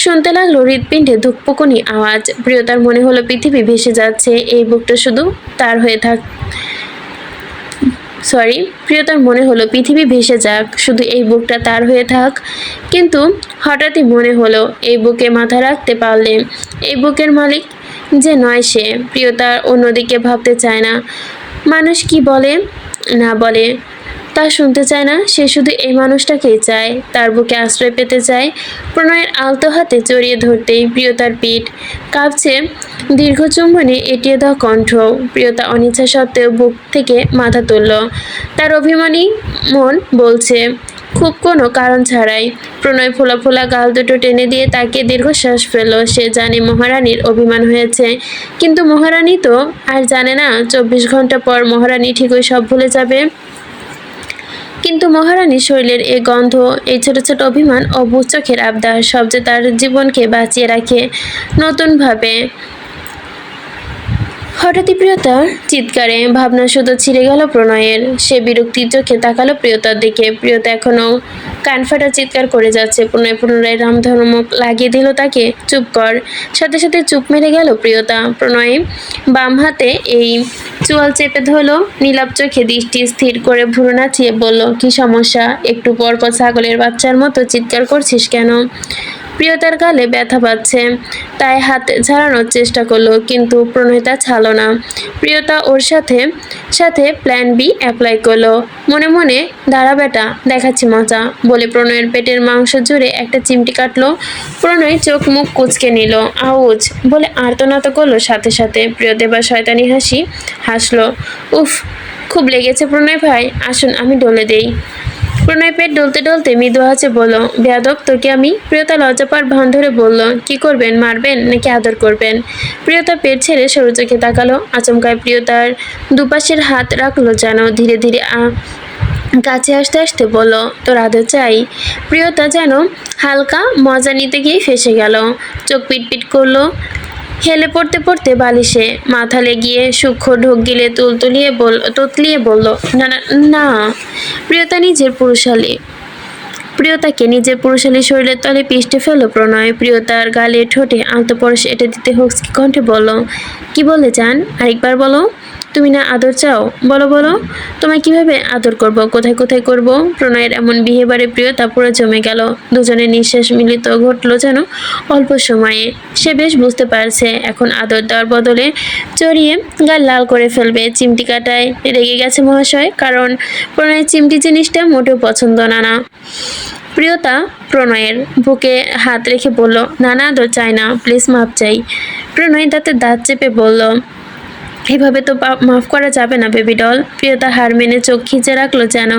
শুনতে লাগলো হৃৎপিণ্ডে ধুকপুকুনি আওয়াজ। প্রিয়তার মনে হলো পৃথিবী ভেসে যাচ্ছে, এই বুকটা শুধু তার হয়ে থাক। প্রিয়তার মনে হলো পৃথিবী ভেসে যাক, শুধু এই বুকটা তার হয়ে থাক। কিন্তু হঠাৎই মনে হলো এই বুকে মাথা রাখতে পারলে এই বুকের মালিক যে নয় সে। প্রিয়তার অন্যদিকে ভাবতে চায় না, মানুষ কি বলে না বলে তা শুনতে চায় না। সে শুধু এই মানুষটাকেই চায়, তার বুকে আশ্রয় পেতে চায়। প্রণয়ের আলতো হাতে জড়িয়ে ধরতেই প্রিয়তার পিঠ কাঁপছে, দীর্ঘ চুম্বনে এঁটিয়ে দেওয়া কণ্ঠ। প্রিয়তা অনিচ্ছা সত্ত্বেও বুক থেকে মাথা তুলল। তার অভিমানী মন বলছে খুব কোনো কারণ ছাড়াই। প্রণয় ফোলা ফোলা গাল দুটো টেনে দিয়ে তাকে দীর্ঘশ্বাস ফেলল। সে জানে মহারানীর অভিমান হয়েছে, কিন্তু মহারানী তো আর জানে না 24 ঘন্টা পর মহারানী ঠিকই সব ভুলে যাবে। কিন্তু মহারানীর শরীরের এই গন্ধ, এই ছোট ছোট অভিমান, অবুঝ চোখের আবদার, সব যে তার জীবনকে বাঁচিয়ে রাখে নতুনভাবে। হঠাৎই প্রিয়তার চিৎকারে ভাবনা শুধু ছিঁড়ে গেল প্রণয়ের। সে বিরক্তির চোখে তাকালো প্রিয়তার দিকে। প্রিয়তা এখনো কানফাটা চিৎকার করে যাচ্ছে। প্রণয় পুনরায় রামধর্মক লাগিয়ে দিল তাকে, চুপ কর। সাথে সাথে চুপ মেরে গেল প্রিয়তা। প্রণয় বাম হাতে এই চোয়াল চেপে ধরলো, নীলাপ চোখে দৃষ্টি স্থির করে ভুরু নাচিয়ে বলল, কি সমস্যা? একটু পর পর ছাগলের বাচ্চার মতো চিৎকার করছিস কেন? প্রিয়তার গালে ব্যথা পাচ্ছে, তাই হাত ঝাড়ানোর চেষ্টা করলো, কিন্তু প্রণয় তা ছাড়লো না। প্রিয়তা ওর সাথে সাথে প্ল্যান বি অ্যাপ্লাই করলো। মনে মনে, দাঁড়া বেটা, দেখাচ্ছি মজা বলে প্রণয়ের পেটের মাংস জুড়ে একটা চিমটি কাটলো। প্রণয় চোখ মুখ কুঁচকে নিল, আউজ বলে আর্তনাদ করলো সাথে সাথে। প্রিয়দেবা শয়তানি হাসি হাসলো, উফ, খুব লেগেছে প্রণয় ভাই, আসুন আমি ডলে দেই। প্রণয় পেট ডলতে ডলতে মৃদু আছে বলল, বেয়াদব তোকে আমি। প্রিয়তা লজ্জাপার ভান ধরে বলল, কি করবেন, মারবেন নাকি আদর করবেন? প্রিয়তা পেট ছেড়ে সরু চোখে তাকালো। আচমকায় প্রিয়তার দুপাশের হাত রাখলো যেন। ধীরে ধীরে কাছে আসতে আসতে বলল, তোর আদর চাই? প্রিয়তা যেন হালকা মজা নিতে গিয়ে ফেঁসে গেল। চোখ পিটপিট করলো। হেলে পড়তে পড়তে বালিশে মাথা লেগিয়ে সূক্ষ্ম ঢোক গিলে তুতলিয়ে বলল, না না না। প্রিয়তাকে নিজের পুরুষালী শরীরের তলে পিষ্টে ফেলল প্রণয়। প্রিয়তার গালে ঠোঁটে আলতো পরশ এটা দিতে হুকসকি কণ্ঠে বলল, কি বলে চান? আরেকবার বলো। তুমি না আদর চাও? বলো বলো, তোমায় কিভাবে আদর করব, কোথায় কোথায় করব? প্রণয়ের এমন বিহেবারে প্রিয়তা পুরো জমে গেল। দুজনের নিঃশ্বাস মিলিত ঘটল যেন অল্প সময়ে। সে বেশ বুঝতে পারছে এখন আদর দেওয়ার বদলে চড়িয়ে গাল লাল করে ফেলবে। চিমটি কাটায় রেগে গেছে মহাশয়, কারণ প্রণয়ের চিমটি জিনিসটা মোটেও পছন্দ না। প্রিয়তা প্রণয়ের বুকে হাত রেখে বলল, না না, আদর চাই না, প্লিজ মাপ চাই। প্রণয় দাঁতে দাঁত চেপে বলল, এভাবে তো মাফ করা যাবে না বেবি ডল। প্রিয়তা হার মেনে চোখ খিচে রাখলো যেন।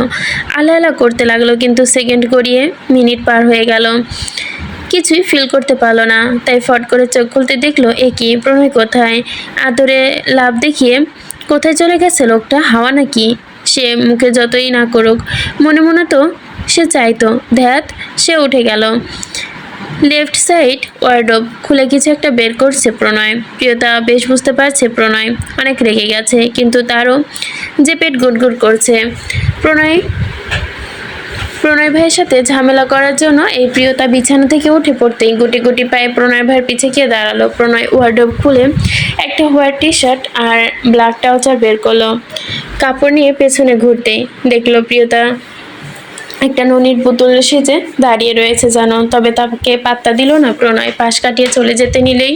আলাদা করতে লাগলো, কিন্তু সেকেন্ড গড়িয়ে মিনিট পার হয়ে গেল, কিছুই ফিল করতে পারলো না। তাই ফট করে চোখ খুলতে দেখলো, এ কি, প্রণয় কোথায়? আদরে লাভ দেখিয়ে কোথায় চলে গেছে লোকটা? হাওয়া নাকি? সে মুখে যতই না করুক, মনে মনে তো সে চাইতো। ধ্যাত, সে উঠে গেল। লেফট সাইড ওয়ার্ডরোব খুলে কিছু একটা বের করছে প্রণয়। প্রিয়তা বেশ বুঝতে পারছে প্রণয় অনেক রেগে গেছে, কিন্তু তারও যে পেট গুড়গুড় করছে। প্রণয় প্রণয় ভাইয়ের সাথে ঝামেলা করার জন্য এই প্রিয়তা বিছানা থেকে উঠে পড়তেই গুটি গুটি পায়ে প্রণয় ভাইয়ের পিছে গিয়ে দাঁড়ালো। প্রণয় ওয়ার্ডরোব খুলে একটা হোয়াইট টি শার্ট আর ব্ল্যাক ট্রাউজার বের করলো। কাপড় নিয়ে পেছনে ঘুরতেই দেখলো প্রিয়তা একটা ননির পুতুল সেজে দাঁড়িয়ে রয়েছে যেন, তবে তাকে পাত্তা দিল না প্রণয়। পাশ কাটিয়ে চলে যেতে নিলেই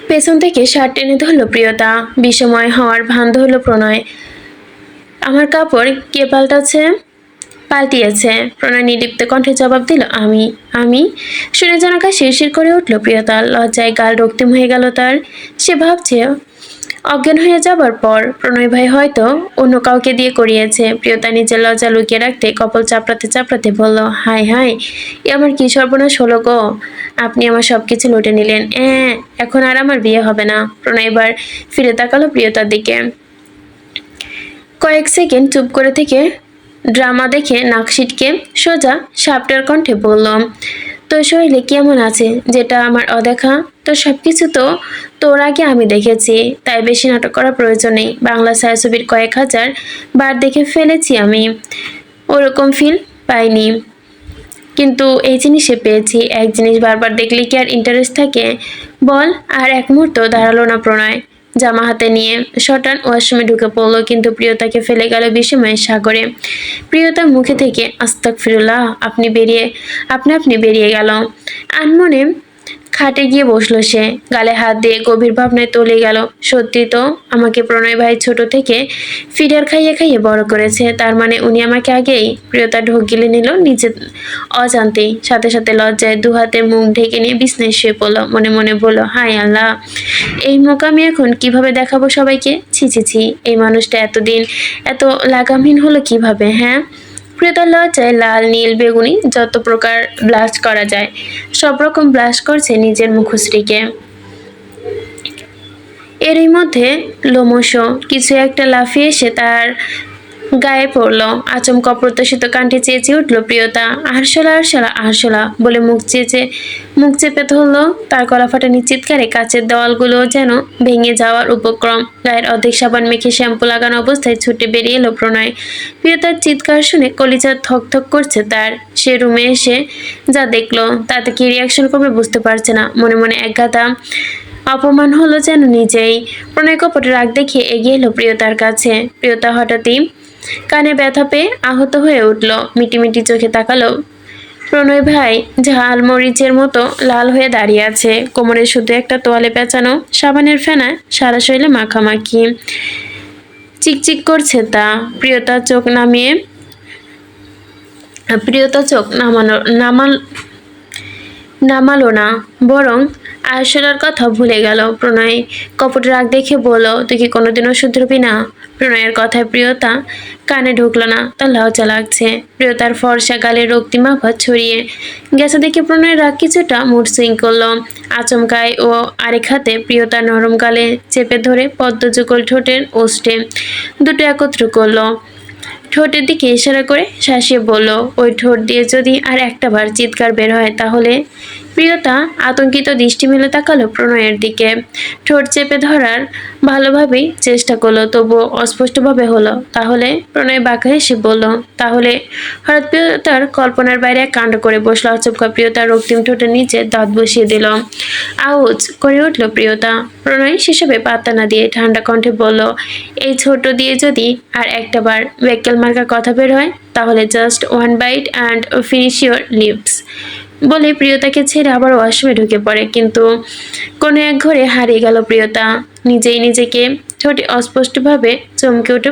পেছন থেকে শার্ট টেনে ধরল প্রিয়তা। বিষময় হওয়ার ভান ধরল প্রণয়। আমার কাপড় কে পাল্টিয়েছে? প্রণয় নির্লিপ্ত কণ্ঠে জবাব দিল, আমি। আমি শুনে জনকা শিরশির করে উঠল প্রিয়তা। লজ্জায় গাল রক্তিম হয়ে গেল তার। সে ভাবছে অজ্ঞান হয়ে যাবার পর প্রণয় ভাই হয়তো অন্য কাউকে দিয়ে করিয়েছে। প্রিয়তা নিজের লজ্জা লুকিয়ে রাখতে কপাল চাপড়াতে চাপড়াতে বলল, হায় হায়, এ আমার কি সর্বনাশ হলো গো! আপনি আমার সব কিছু লুটে নিলেন। এখন আর আমার বিয়ে হবে না। প্রণয় এবার ফিরে তাকালো প্রিয়তার দিকে। কয়েক সেকেন্ড চুপ করে থেকে ড্রামা দেখে নাক সিটকে সোজা সাপটার কণ্ঠে বলল, তোর শরীরে কেমন আছে যেটা আমার অদেখা? তো সবকিছু তো তোর আগে আমি দেখেছি, তাই বেশি নাটক করার প্রয়োজন নেই। বাংলা ছায়াছবির কয়েক হাজার বার দেখে ফেলেছি আমি, ওরকম ফিল পাইনি, কিন্তু এই জিনিসে পেয়েছি। এক জিনিস বারবার দেখলে কি আর ইন্টারেস্ট থাকে বল? আর এক মুহূর্ত দাঁড়ালো না প্রণয়। জামা হাতে নিয়ে শটান ওয়াশরুমে ঢুকে পড়লো, কিন্তু প্রিয়তাকে ফেলে গেল বিষময়ের সাগরে। প্রিয়তার মুখে থেকে আস্তাগফিরুল্লাহ আপনি বেরিয়ে গেল। আনমনে খাটে গিয়ে বসলো সে। গালে হাত দিয়ে গভীর ভাবনায় তলে গেল। সত্যি তো আমাকে প্রণয় ভাই ছোট থেকে ফিডার খাইয়ে খাইয়ে বড় করেছে। তার মানে উনি আমাকে আগেই। প্রিয়তা ঢোক গিলে নিল নিজে অজান্তেই। সাথে সাথে লজ্জায় দুহাতে মুখ ঢেকে নিয়ে বিছনায় শুয়ে পড়লো। মনে মনে বলল, হায় আল্লাহ, এই মুখ আমি এখন কিভাবে দেখাবো সবাইকে? ছি ছি ছি, এই মানুষটা এতদিন এত লাগামহীন হলো কিভাবে? হ্যাঁ, প্রিয়তার লজ্জায় লাল নীল বেগুনি যত প্রকার ব্লাশ করা যায় সব রকম ব্লাশ করছে নিজের মুখশ্রীকে। এরই মধ্যে লোমশ কিছু একটা লাফিয়ে এসে তার গায়ে পড়ল। আচমকা অপ্রত্যাশিত কাণ্ডে চেঁচিয়ে উঠল প্রিয়তা, আরশোলা আরশোলা আরশোলা বলে মুখ চেপে ধরলো। তার গলা ফাটানি চিৎকারে কাচের দেওয়ালগুলো যেন ভেঙে যাওয়ার উপক্রম। গায়ের অর্ধেক সাবান মেখে শ্যাম্পু লাগানো অবস্থায় ছুটে বেরিয়ে এলো প্রণয়। প্রিয়তার চিৎকার শুনে কলিজা থকথক করছে তার। সে রুমে এসে যা দেখলো তাতে কি রিয়াকশন করবে বুঝতে পারছে না। মনে মনে একগাদা অপমান হলো যেন নিজেই। প্রণয় কপটে রাগ দেখিয়ে এগিয়ে এলো প্রিয়তার কাছে। প্রিয়তা হঠাৎই কানে ব্যথা পেয়ে আহত হয়ে উঠল। মিটিমিটি চোখে তাকালো। প্রণয় ভাই ঝাল মরিচের মতো লাল হয়ে দাঁড়িয়ে আছে। কোমরে শুধু একটা তোয়ালে পেঁচানো, সাবানের ফেনা সারা শরীরে মাখামাখি। চিকচিক করছে তা। প্রিয়তা চোখ নামালো না, বরং আরশোলার কথা ভুলে গেল। প্রণয় কপট রাগ দেখে বলল, তুই কি কোনোদিনও শুধরবি না? প্রণয়ের কথায় প্রিয়তা কানে ঢুকলো না, তার লজ্জা লাগছে। প্রিয়তার ফর্সা গালে রক্তিম আভা ছড়িয়ে গেছে দেখে প্রণয়ের রাগ কিছুটা মুড সুইং করলো। আচমকায় ও আরেক হাতে প্রিয়তার নরম গালে চেপে ধরে পদ্মযুগল ঠোঁটের ওষ্ঠে দুটো একত্র করলো। ঠোঁটের দিকে ইশারা করে শাসিয়ে বলল, ওই ঠোঁট দিয়ে যদি আর একটা বার চিৎকার বের হয় তাহলে? প্রিয়তা আতঙ্কিত দৃষ্টি মেলে তাকালো প্রণয়ের দিকে। ঠোঁট চেপে ধরার ভালোভাবেই চেষ্টা করলো, তবুও অস্পষ্টভাবে হলো। তাহলে? প্রণয় বাঁকা হেসে বলল, তাহলে? হঠাৎ প্রিয়তার কল্পনার বাইরে এক কাণ্ড করে বসলো। আচমকা প্রিয়তার রক্তিম ঠোঁটের নিচে দাঁত বসিয়ে দিল। আউচ করে উঠল প্রিয়তা। প্রণয় সেসবে পাত্তা না দিয়ে ঠান্ডা কণ্ঠে বলল, এই ছোট দিয়ে যদি আর একটা বার বেক্কেল মার্কা কথা বের হয় তাহলে just one bite and finish your lips বলে প্রিয়তাকে ছেড়ে আবার ওয়াশরুমে ঢুকে পড়ে। কিন্তু কোনো এক ঘরে হারিয়ে গেল প্রিয়তা, নিজেই নিজেকে ঠোঁটে অস্পষ্টভাবে চমকে উঠে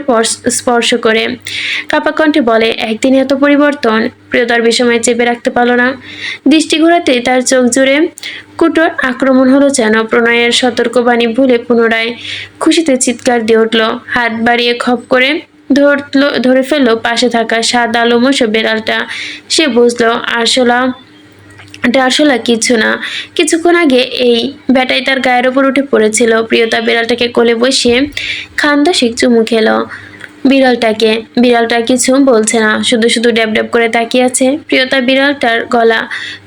স্পর্শ করে। কাপা কণ্ঠে বলে, একদিন এত পরিবর্তন? প্রিয়তার বিষময় চেপে রাখতে পারল না। দৃষ্টি ঘোরাতেই তার চোখ জুড়ে কুটোর আক্রমণ হলো যেন। প্রণয়ের সতর্কবাণী ভুলে পুনরায় খুশিতে চিৎকার দিয়ে উঠল। হাত বাড়িয়ে খপ করে ধরে ফেললো পাশে থাকা সাদা লোমশ বেড়ালটা। সে বুঝলো আরশোলা কিছু না। কিছুক্ষণ আগে এই ব্যাটাই তার গায়ের ওপর উঠে পড়েছিল। প্রিয়তা বিড়ালটাকে কোলে বসিয়ে খানদাসিক চুমু খেলো বিড়ালটা কিছু বলছে না, শুধু শুধু ড্যাব ড্যাব করে তাকিয়ে আছে। প্রিয়তা বিড়ালটার গলা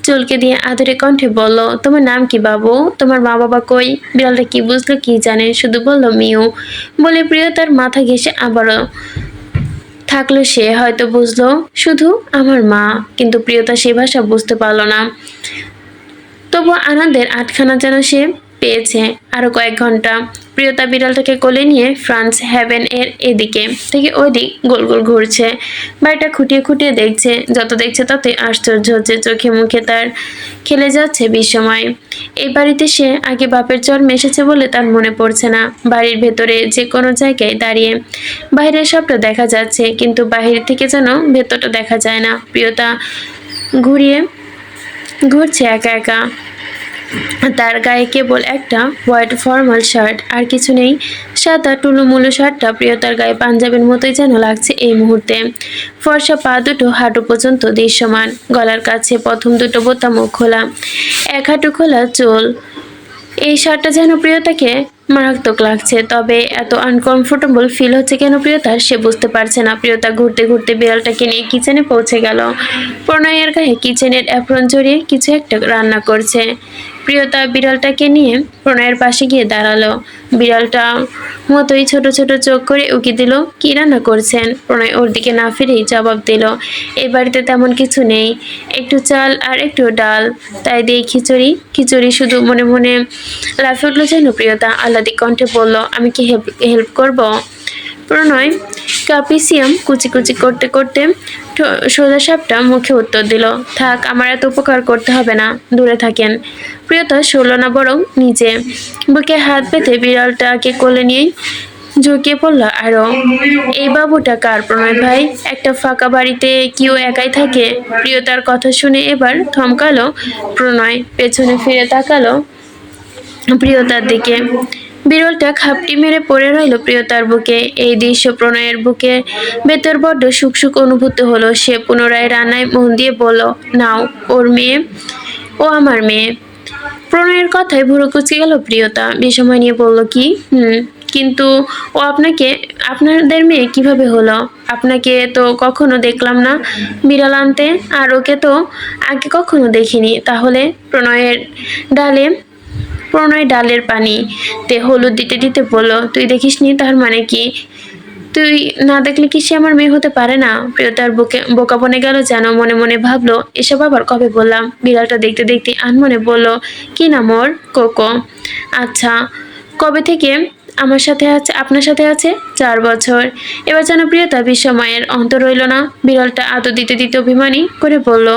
চুলকে দিয়ে আদরে কণ্ঠে বলল, তোমার নাম কি বাবু? তোমার মা বাবা কই? বিড়ালটা কি বুঝলো কি জানে, শুধু বলল মিউ বলে প্রিয়তার মাথা ঘেঁষে আবারও থাকলো সে হয়তো বুঝলো শুধু আমার মা, কিন্তু প্রিয়তা সে ভাষা বুঝতে পারলো না। তবু আনন্দের আটখানা যেন সে পেয়েছে। আরো কয়েক ঘন্টা প্রিয়তা বিড়ালটাকে কোলে নিয়ে ফ্রান্স হ্যাভেন এর এদিকে থেকে ওইদিক গোল গোল ঘুরছে। বাড়িটা খুঁটিয়ে খুঁটিয়ে দেখছে, যত দেখছে ততই আশ্চর্য হচ্ছে। চোখে মুখে তার খেলে যাচ্ছে বিস্ময়। এই বাড়িতে সে আগে বাপের জন্মে এসেছে বলে তার মনে পড়ছে না। বাড়ির ভেতরে যে কোনো জায়গায় দাঁড়িয়ে বাইরের সবটা দেখা যাচ্ছে, কিন্তু বাহির থেকে যেন ভেতরটা দেখা যায় না। প্রিয়তা ঘুরছে একা একা। তার গায়ে কেবল একটা হোয়াইট ফর্মাল শার্ট, আর কিছু নেই। সাদা টুলুমুলু শার্টটা প্রিয়তার গায়ে পাঞ্জাবের মতোই যেন লাগছে এই মুহূর্তে। ফর্সা পা দুটো হাঁটু পর্যন্ত দৃশ্যমান, গলার কাছে প্রথম দুটো বোতামও খোলা, এক হাঁটু খোলা চুল। এই শার্টটা যেন প্রিয়তাকে মারাত্মক লাগছে, তবে এত আনকমফোর্টেবল ফিল হচ্ছে কেন প্রিয়তার সে বুঝতে পারছে না। প্রিয়তা ঘুরতে ঘুরতে বিড়ালটাকে নিয়ে কিচেনে পৌঁছে গেল। প্রণয়ের গায়ে কিচেনের অ্যাপ্রন জড়িয়ে কিছু একটা রান্না করছে। প্রিয়তা বিড়ালটাকে নিয়ে প্রণয়ের পাশে গিয়ে দাঁড়ালো। বিড়ালটা মতোই ছোট ছোট চোখ করে উকি দিল। কি রান্না করছেন? প্রণয় ওর দিকে না ফিরেই জবাব দিল, এই বাড়িতে তেমন কিছু নেই, একটু চাল আর একটু ডাল, তাই দিয়ে খিচুড়ি। খিচুড়ি শুধু? মনে মনে লাফে উঠলো যেন প্রিয়তা। আহ্লাদিক কণ্ঠে বলল, আমি কি হেল্প করব? প্রণয় ক্যাপিসিয়াম কুচি কুচি করতে করতে সোজা সাপটা মুখে উত্তর দিল, থাক, আমার এত উপকার করতে হবে না, দূরে থাকেন। প্রিয়তা সরল না, বরং নিচে বুকে হাত পেতে বিড়ালটাকে কোলে নিয়ে ঝুঁকিয়ে পড়ল আরো। এই বাবুটা কার প্রণয় ভাই? একটা ফাঁকা বাড়িতে কেউ একাই থাকে? প্রিয়তার কথা শুনে এবার থমকালো প্রণয়, পেছনে ফিরে তাকালো প্রিয়তার দিকে। বিড়ালটা খাপটি মেরে পড়ে রইল প্রিয়তার বুকে। এই দৃশ্য প্রণয়ের বুকে ভেতর বড্ড সুখ সুখ অনুভূতি হলো। সে পুনরায় রান্নায় মন দিয়ে বলল, নাও, ওর মেয়ে, ও আমার মেয়ে। প্রণয়ের কথায় ভুরু কুচকে গেল প্রিয়তা। বিস্ময় নিয়ে বলল, কি? কিন্তু ও আপনাদের মেয়ে কিভাবে হলো? আপনাকে তো কখনো দেখলাম না বিড়াল আনতে, আর ওকে তো আগে কখনো দেখিনি। তাহলে? প্রণয় ডালের পানিতে হলুদ দিতে দিতে বলল, তুই দেখিসনি? তার মানে কি? তুই না দেখলে কি সে আমার মেয়ে হতে পারে না? প্রিয়তার বুকে বোকা বনে গেল যেন। মনে মনে ভাবলো, এসব আবার কবে বললাম? বিড়ালটা দেখতে দেখতে আনমনে বলল, কি নাম ওর? কোকো। আচ্ছা, কবে থেকে আপনার সাথে আছে? 4 বছর। এবার যেন প্রিয়তা বিস্ময়ের অন্ত রইল না। বিড়ালটা আদর দিতে দিতে অভিমানী করে বলল,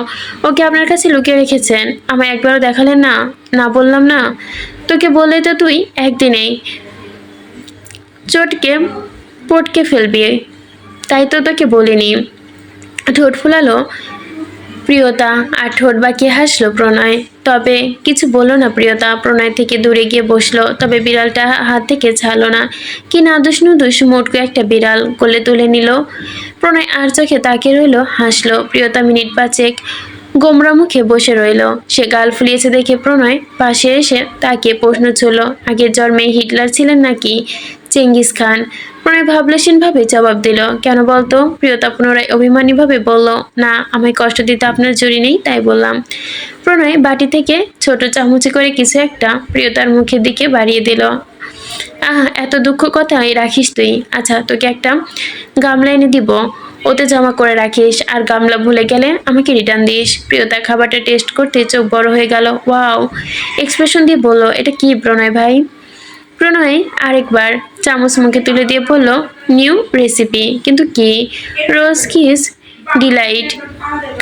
ওকে আপনার কাছে লুকিয়ে রেখেছেন? আমায় একবারও দেখালেন না? না বললাম না? তোকে বললে তো তুই একদিনেই চটকে পটকে ফেলবি, তাই তো তোকে বলিনি। ঠোঁট ফুলালো প্রিয়তা, আর ঠোঁট বাঁকিয়ে হাসলো প্রণয়। তবে কিছু বললো না প্রিয়তা। প্রণয় থেকে দূরে গিয়ে বসলো, তবে বিড়ালটা হাত থেকে ছাড়লো না। কি নাদুস নুদুস মোটকো একটা বিড়াল। কোলে তুলে নিল প্রণয়, আর চোখে তাকিয়ে রইল, হাসলো। প্রিয়তা মিনিট পাঁচেক গোমরা মুখে বসে রইল। সে গাল ফুলিয়েছে দেখে প্রণয় পাশে এসে তাকিয়ে প্রশ্ন ছুড়ল, আগের জন্মে হিটলার ছিলেন নাকি চেঙ্গিস খান? প্রণয় ভাবলেশীন ভাবে জবাব দিল, কেন বলতো? প্রিয়তা পুনরায় অভিমানী ভাবে বলল, না, আমায় কষ্ট দিতে আপনার জুড়ি নেই, তাই বললাম। প্রণয় বাটি থেকে ছোট চামচে করে কিছু একটা প্রিয়তার মুখের দিকে বাড়িয়ে দিল। আহা, এত দুঃখ কথাই রাখিস তুই? আচ্ছা, তোকে একটা গামলা এনে দিব, ওতে জমা করে রাখিস, আর গামলা ভুলে গেলে আমাকে রিটার্ন দিস। প্রিয়তা খাবারটা টেস্ট করতে চোখ বড় হয়ে গেল। ওয়াও এক্সপ্রেশন দিয়ে বলল, এটা কি প্রণয় ভাই? প্রণয় আরেকবার চামচ মুখে তুলে দিয়ে বলল, নিউ রেসিপি। কিন্তু কি? রোজ কিস ডিলাইট।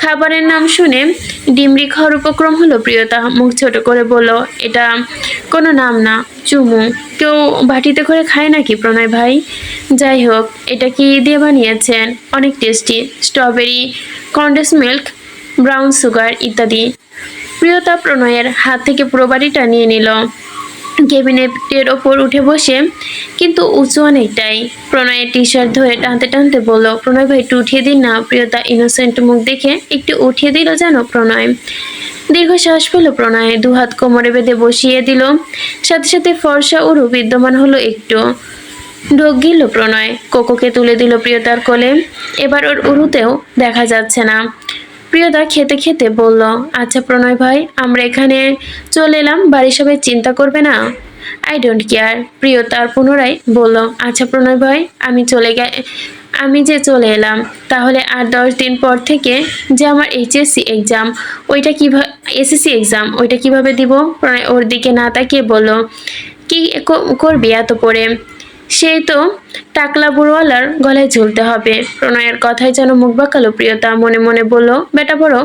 খাবারের নাম শুনে ডিমরি খাওয়ার উপক্রম হলো প্রিয়তা। মুখ ছোট করে বলল, এটা কোনো নাম না, চুমু। কেউ বাটিতে করে খায় নাকি প্রণয় ভাই? যাই হোক, এটা কি দিয়ে বানিয়েছেন? অনেক tasty, strawberry, condense milk, brown sugar ইত্যাদি। প্রিয়তা প্রণয়ের হাত থেকে পুরো বাড়িটা নিয়ে নিল। ক্যাবিনেটের ওপর উঠে বসে, কিন্তু উঁচু অনেকটাই। প্রণয়ের টি শার্ট ধরে টানতে টানতে বলল, প্রণয় ভাই, একটু উঠিয়ে দিন না। প্রিয়তা ইনোসেন্ট মুখ দেখে একটু উঠিয়ে দিল যেন প্রণয়। দীর্ঘ শ্বাস পেল প্রণয়, দুহাত কোমরে বেঁধে বসিয়ে দিল। সাথে সাথে ফর্সা উরু বিদ্যমান হলো একটু। ঢোক গিলল প্রণয়, কোকোকে তুলে দিল প্রিয়তার কোলে। এবার ওর উরুতেও দেখা যাচ্ছে না। প্রিয়তা খেতে খেতে বলল, আচ্ছা প্রণয় ভাই, আমরা এখানে চলে এলাম, বাড়ির সবাই চিন্তা করবে না? I don't care. প্রিয়তার পুনরায় বলল, আচ্ছা প্রণয় ভাই, আমি আমি যে চলে এলাম, তাহলে আর 10 দিন পর থেকে যে আমার এইচএসসি এক্সাম, ওইটা কিভাবে, এসএসসি এক্সাম, ওইটা কিভাবে দিব? প্রণয় ওর দিকে না তাকিয়ে বলল, কি করবি এত পড়ে? সেই তো টাকলা বুড়োওয়ালার গলায় ঝুলতে হবে। প্রণয়ের কথায় যেন মুখ বাঁকালো প্রিয়তা, মনে মনে বলল, বেটা বড়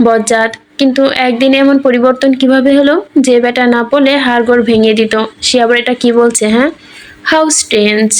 বজ্জাত, কিন্তু একদিনে এমন পরিবর্তন কিভাবে হলো? যে বেটা না বলে হাড়গোড় ভেঙে দিত, সে আবার এটা কি বলছে? হ্যাঁ, হাউ স্ট্রেঞ্জ।